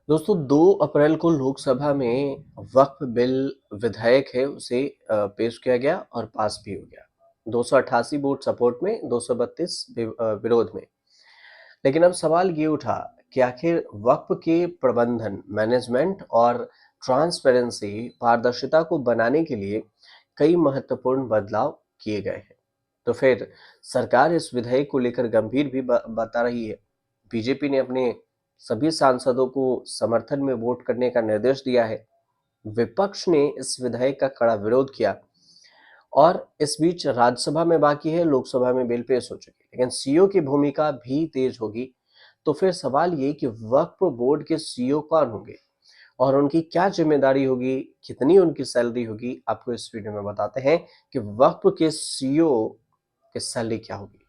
दोस्तों 2 अप्रैल को लोकसभा में वक्फ बिल विधेयक है उसे पेश किया गया और पास भी हो गया। 288 वोट सपोर्ट में, 232 विरोध में। लेकिन अब सवाल ये उठा कि आखिर वक्फ के प्रबंधन, मैनेजमेंट और ट्रांसपेरेंसी, पारदर्शिता को बनाने के लिए कई महत्वपूर्ण बदलाव किए गए हैं। तो फिर सरकार इस विधेयक को लेकर गंभीर भी बता रही है। बीजेपी ने अपने सभी सांसदों को समर्थन में वोट करने का निर्देश दिया है। विपक्ष ने इस विधेयक का कड़ा विरोध किया और इस बीच राज्यसभा में बाकी है, लोकसभा में बिल पेश हो चुकी है। लेकिन सीओ की भूमिका भी तेज होगी। तो फिर सवाल ये कि वक्फ बोर्ड के सीईओ कौन होंगे और उनकी क्या जिम्मेदारी होगी, कितनी उनकी सैलरी होगी, आपको इस वीडियो में बताते हैं कि वक्फ के सीईओ की सैलरी क्या होगी।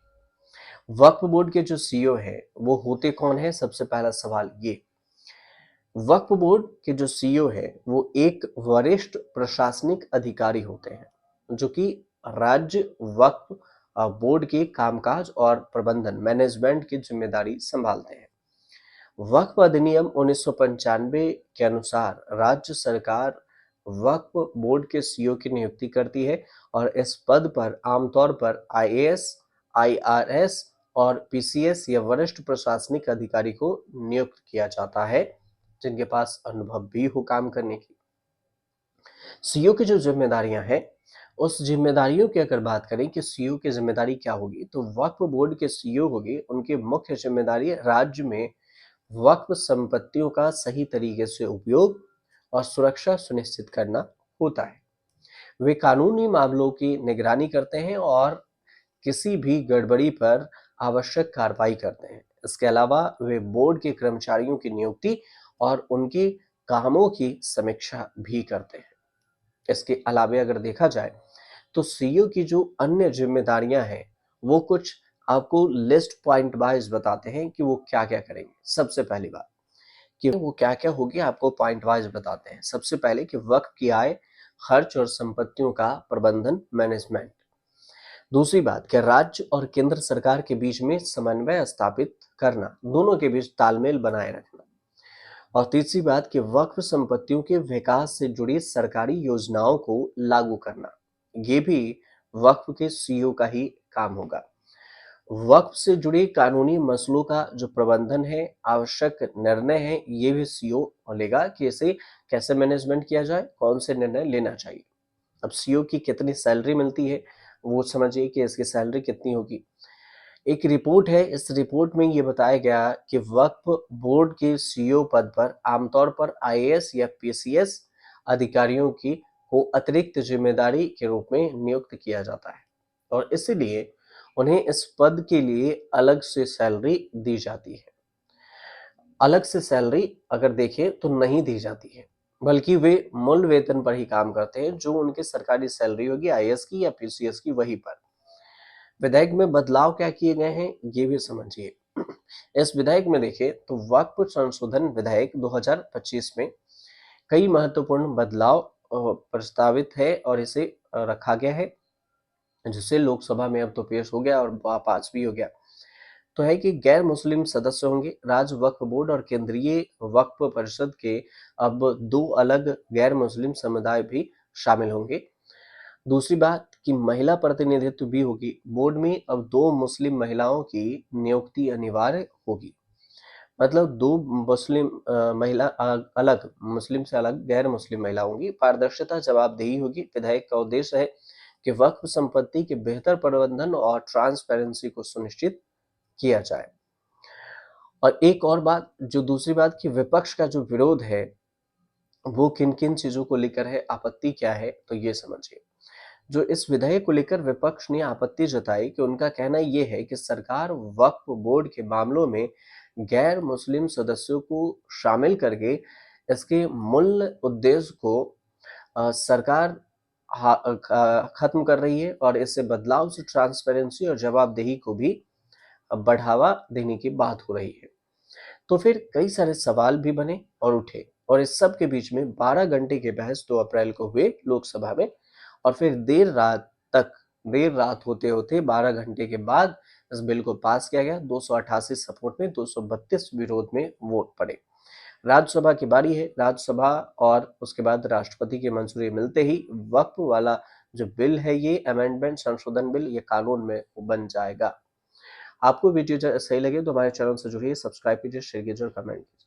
वक्फ बोर्ड के जो सीईओ है वो होते कौन है, सबसे पहला सवाल ये। वक्फ बोर्ड के जो सीईओ है वो एक वरिष्ठ प्रशासनिक अधिकारी होते हैं जो कि राज्य वक्फ बोर्ड के कामकाज और प्रबंधन, मैनेजमेंट की जिम्मेदारी संभालते हैं। वक्फ अधिनियम 1995 के अनुसार राज्य सरकार वक्फ बोर्ड के सीईओ की नियुक्ति करती है और इस पद पर आमतौर पर आईएएस, आईआरएस और पीसीएस या वरिष्ठ प्रशासनिक अधिकारी को नियुक्त किया जाता है, जिनके पास अनुभव भी हो काम करने की। सीईओ की जो जिम्मेदारियां हैं, उस जिम्मेदारियों की अगर बात करें कि सीईओ की जिम्मेदारी क्या होगी, तो वक्फ बोर्ड के सीईओ होगी, उनकी मुख्य जिम्मेदारी राज्य में वक्फ संपत्तियों का सही तरीके से उपयोग और सुरक्षा सुनिश्चित करना होता है। वे कानूनी मामलों की निगरानी करते हैं और किसी भी गड़बड़ी पर आवश्यक कार्रवाई करते हैं। इसके अलावा वे बोर्ड के कर्मचारियों की नियुक्ति और उनके कामों की समीक्षा भी करते हैं। इसके अलावा अगर देखा जाए तो सीईओ की जो अन्य जिम्मेदारियां हैं वो कुछ आपको लिस्ट पॉइंट वाइज बताते हैं कि वो क्या क्या करेंगे। सबसे पहली बात कि वो क्या क्या होगी आपको पॉइंट वाइज बताते हैं। सबसे पहले कि वक्फ की आय, खर्च और संपत्तियों का प्रबंधन, मैनेजमेंट। दूसरी बात कि राज्य और केंद्र सरकार के बीच में समन्वय स्थापित करना, दोनों के बीच तालमेल बनाए रखना। और तीसरी बात कि वक्फ संपत्तियों के विकास से जुड़ी सरकारी योजनाओं को लागू करना, ये भी वक्फ के सीईओ का ही काम होगा। वक्फ से जुड़े कानूनी मसलों का जो प्रबंधन है, आवश्यक निर्णय है, ये भी सीईओ लेगा कि इसे कैसे मैनेजमेंट किया जाए, कौन से निर्णय लेना चाहिए। अब सीईओ की कितनी सैलरी मिलती है वो समझिए कि इसकी सैलरी कितनी होगी। एक रिपोर्ट है, इस रिपोर्ट में ये बताया गया कि वक्फ बोर्ड के सीईओ पद पर आमतौर पर आईएएस या पीसीएस अधिकारियों की को अतिरिक्त जिम्मेदारी के रूप में नियुक्त किया जाता है और इसीलिए उन्हें इस पद के लिए अलग से सैलरी दी जाती है। अलग से सैलरी अगर देखें तो नहीं दी जाती है, बल्कि वे मूल वेतन पर ही काम करते हैं, जो उनकी सरकारी सैलरी होगी आईएएस की या पीसीएस की, वही पर। विधेयक में बदलाव क्या किए गए हैं ये भी समझिए। इस विधेयक में देखिए तो वक्फ संशोधन विधेयक 2025 में कई महत्वपूर्ण बदलाव प्रस्तावित है और इसे रखा गया है, जिसे लोकसभा में अब तो पेश हो गया और पास भी हो गया। तो है कि गैर मुस्लिम सदस्य होंगे। राज्य वक्फ बोर्ड और केंद्रीय वक्फ परिषद के अब दो अलग गैर मुस्लिम समुदाय भी शामिल होंगे। दूसरी बात कि महिला प्रतिनिधित्व भी होगी। बोर्ड में अब 2 मुस्लिम महिलाओं की नियुक्ति अनिवार्य होगी। मतलब 2 मुस्लिम महिला अलग, मुस्लिम से अलग गैर मुस्लिम महिला होंगी। पारदर्शिता, जवाबदेही होगी। विधेयक का उद्देश्य है कि वक्फ संपत्ति के बेहतर प्रबंधन और ट्रांसपेरेंसी को सुनिश्चित किया जाए। और एक और बात, जो दूसरी बात कि विपक्ष का जो विरोध है वो किन किन चीजों को लेकर है, आपत्ति क्या है, तो ये समझिए। जो इस विधेयक को लेकर विपक्ष ने आपत्ति जताई कि उनका कहना ये है कि सरकार वक्फ बोर्ड के मामलों में गैर मुस्लिम सदस्यों को शामिल करके इसके मूल उद्देश्य को सरकार खत्म कर रही है और इससे बदलाव से ट्रांसपेरेंसी और जवाबदेही को भी बढ़ावा देने की बात हो रही है। तो फिर कई सारे सवाल भी बने और उठे और इस सब के बीच में 12 घंटे की बहस 2 अप्रैल को हुए लोकसभा में और फिर देर रात होते होते 12 घंटे के बाद इस बिल को पास किया गया। 288 सपोर्ट में, 232 विरोध में वोट पड़े। राज्यसभा की बारी है। राज्यसभा और उसके बाद राष्ट्रपति की मंजूरी मिलते ही वक्फ वाला जो बिल है, ये अमेंडमेंट संशोधन बिल, ये कानून में बन जाएगा। आपको वीडियो सही लगे तो हमारे चैनल से जुड़िए, सब्सक्राइब कीजिए, शेयर कीजिए और कमेंट कीजिए।